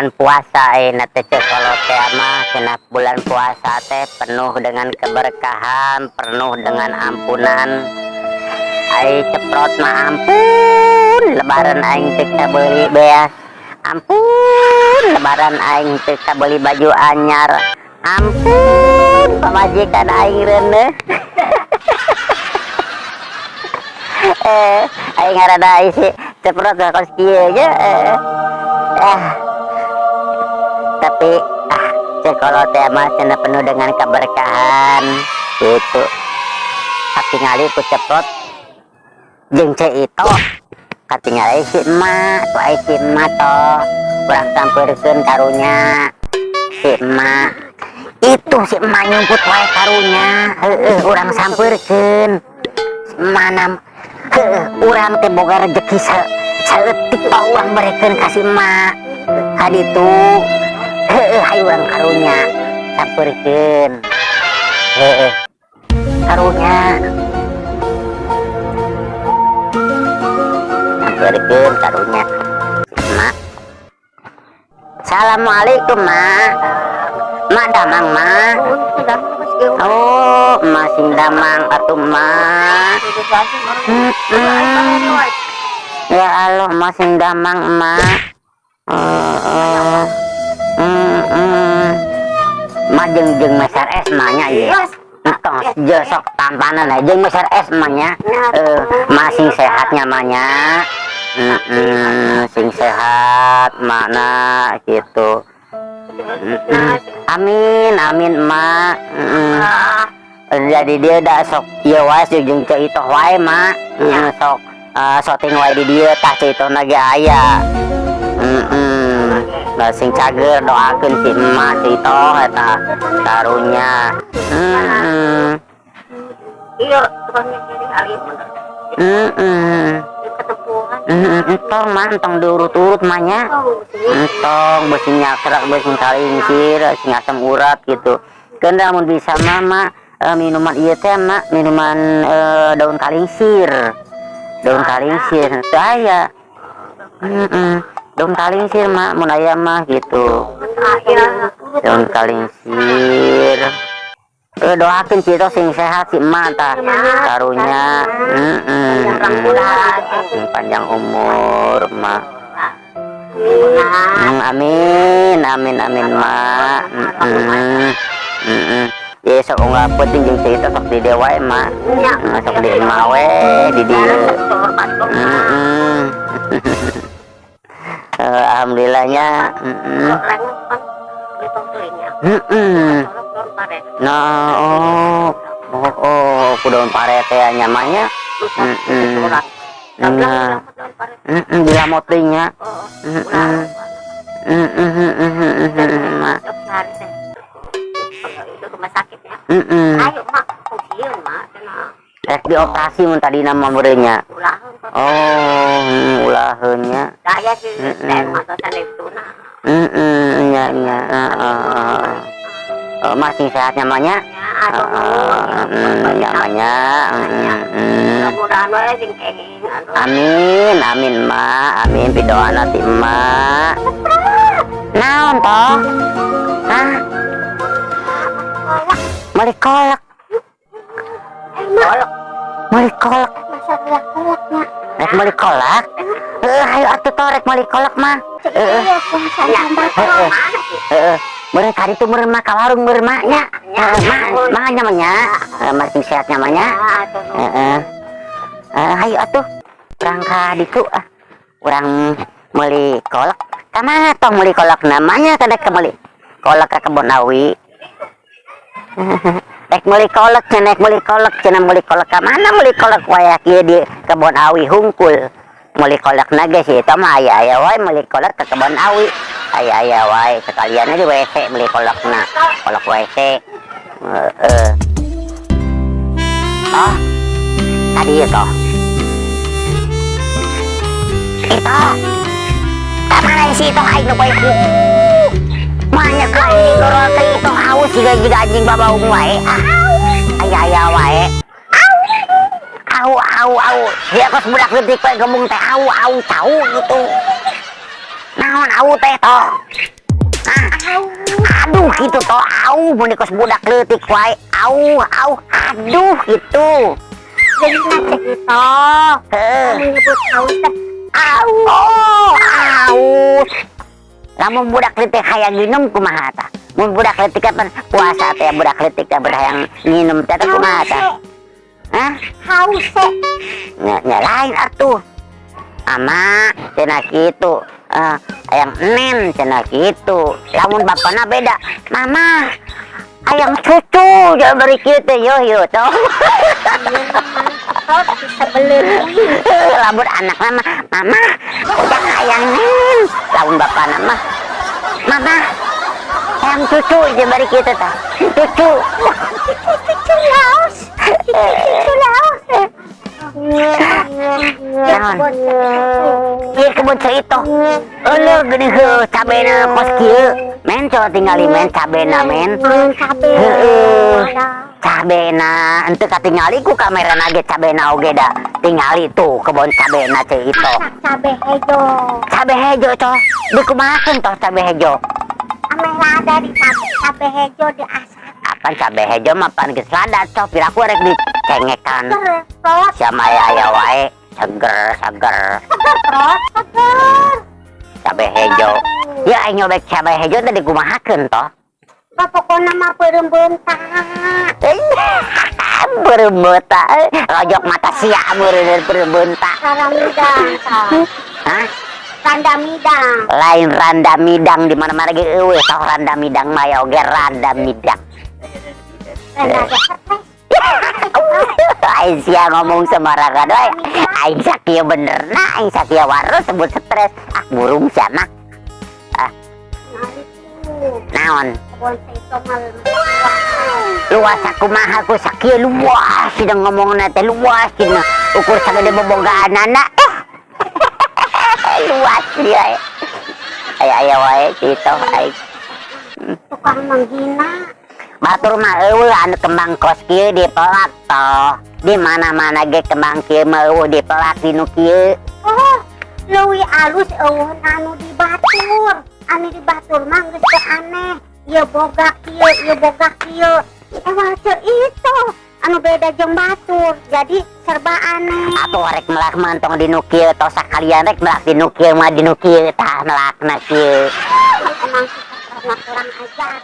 bulan puasa nate kalau teh mah cenah bulan puasa teh penuh dengan keberkahan, penuh dengan ampunan. Ai ceprot mah ampun, lebaran aing teh beli beas. Ampun, lebaran aing teh beli baju anyar. Ampun, pamajikan aing reuneuh. Aing ngarada isi ceprot kos kieu ge. Tapi sekolah teh mah cenah penuh dengan keberkahan gitu. Katingali ku ceprot jeung itu katingali si emak tu ai si emak toh urang sampeurkeun karunya si emak itu si emak nyumput wae karunya urang sampeurkeun mana urang teh boga rezeki saeutik toh urang berekeun ka si emak kaditu hayu urang karunya sampeurkeun karunya sampeurkeun karunya mak. Assalamualaikum mak. Mak damang mak. Oh masing damang atuh mak. Ya Allah masing damang mak. Mak jeung meser es mahnya ieu. Tos jesok tampanan aja meser es mahnya. Masing sehatnya mahnya. Sing sehat mana gitu. Amin amin mak. Jadi dia dah sok ieu wae jeung teu itoh wae mak. Sok soting wae di dieu tah teu itoh na ge aya. Sing cager doakeun si emak teu itoh eta karunya. Iya tukang ngiring ali entong mah entong diurut-urut mahnya entong beusi nyakrak beusi kalingsir sing asam urat gitu keun lamun bisa mah minuman ieu teh mak minuman daun kalingsir teu aya daun kalingsir mak mun aya mah gitu daun kalingsir. Doakeun cito sing sehat si emak tah karunya panjang umur mak. Amin amin amin mak. Ya sok ngapeutin jeung cito sok di dieu wae mak. Sok di emak we di dieu. Alhamdulillahnya. Nah, ku daun parete nyamannya. Dilamot deui nya. Rek dioperasi mun tadi nama beureunya. Oh, ulaheun nya. Daya sih teh mata saneptuna. Nya masih sehat namanya. Namanya. Amin amin mak, amin pidoana ti emak. Naon toh? Hah? Meuli kolak. Meuli kolak. Masa kolaknya? Rek meuli kolak? Hayu atuh toh rek meuli kolak mah. Bener tadi tuh meureun mah ka warung meureun mah nya. Mah namanya masih sehat namanya. Hayu atuh urang ka ditu urang meuli kolak. Ka mana tong meuli kolak namanya kada ka meuli kolak ka Kebon Awi. Rek meuli kolak cenah meuli kolak cenah meuli kolak ka mana meuli kolak wae kieu di Kebon Awi hungkul. Meuli kolak na ge si eta mah aya wae meuli kolak ka Kebon Awi. Aya wae sekalian aja WC beli kolakna kolak WC. Oh tadi itu kamana sih itu aing nu poe banyak anjing dorol teh itu haus juga anjing babaung wae aya wae au dia kos budak leutik poe gembung teh au tahu gitu naon au teh toh Cito au mun dikos budak leutik wae au aduh gitu. Jadi nanti itu menyebut haus teh aus. Lamun budak leutik hayang nginum kumaha tah? Mun budak leutik kan puasa teh budak leutik teh hayang nginum teh kumaha tah? Hah? haus Nya lain atuh. Ama cenah kitu. Ayang nen cenah kitu. Lamun bapana beda. Mama, ayang cucu jangan beri kitu yo toh. bisa beli Lamun anak mama udah ayang nen. Lamun bapana mah mama ayang cucu jangan beri kitu tah. Cucu laos Naon? Ieu kebun itu. Euleul geuning heuh cabena kos kieu. Men coba tinggali men cabena men. Heueuh. Cabena henteu katingali ku kamera ge cabena oge da. Tingali tuh kebun cabena ceu itu. cabe hejo Cabe hejo coh. Dikumahakeun toh cabe hejo? ame lada di cabe hejo di asap Apaan cabe hejo mah pan geus lada coh. Piraku rek dicengekan. terus Sama aya wae seger. Cabe hejo. Ya aing nyobek cabe hejo tadi kumahakeun toh. pokoknya mah beuntak Berembeta rojok mata sia berembeta. Randamidang Hah? Randamidang Lain randa midang di mana-mana ge eueuh toh randa midang mah ya oge randa midang. Aing sia ngomong sembarangan we. Aing sakieu benerna aing sakieu waras sebut stres. Burung sia mah. Naon? Luas kumaha ku sakieu luas sidang ngomongna teh luas cenah ukur sagede bobogaanana luas dia aya wae kitu aing tukang menghina batur mah eueuh anu kembang kos kieu di pelak toh di mana-mana ge kembang kieu mah eueuh di pelak dinu kieu leuwih alus eueuh anu di batur mah geus teu aneh ieu boga kieu teu itu anu beda jeung batur jadi serba aneh atuh rek melak mantong dinu kieu tos sakalian rek melak dinu kieu mah dinu kieu tah melakna kieu emang kita pernah kurang ajar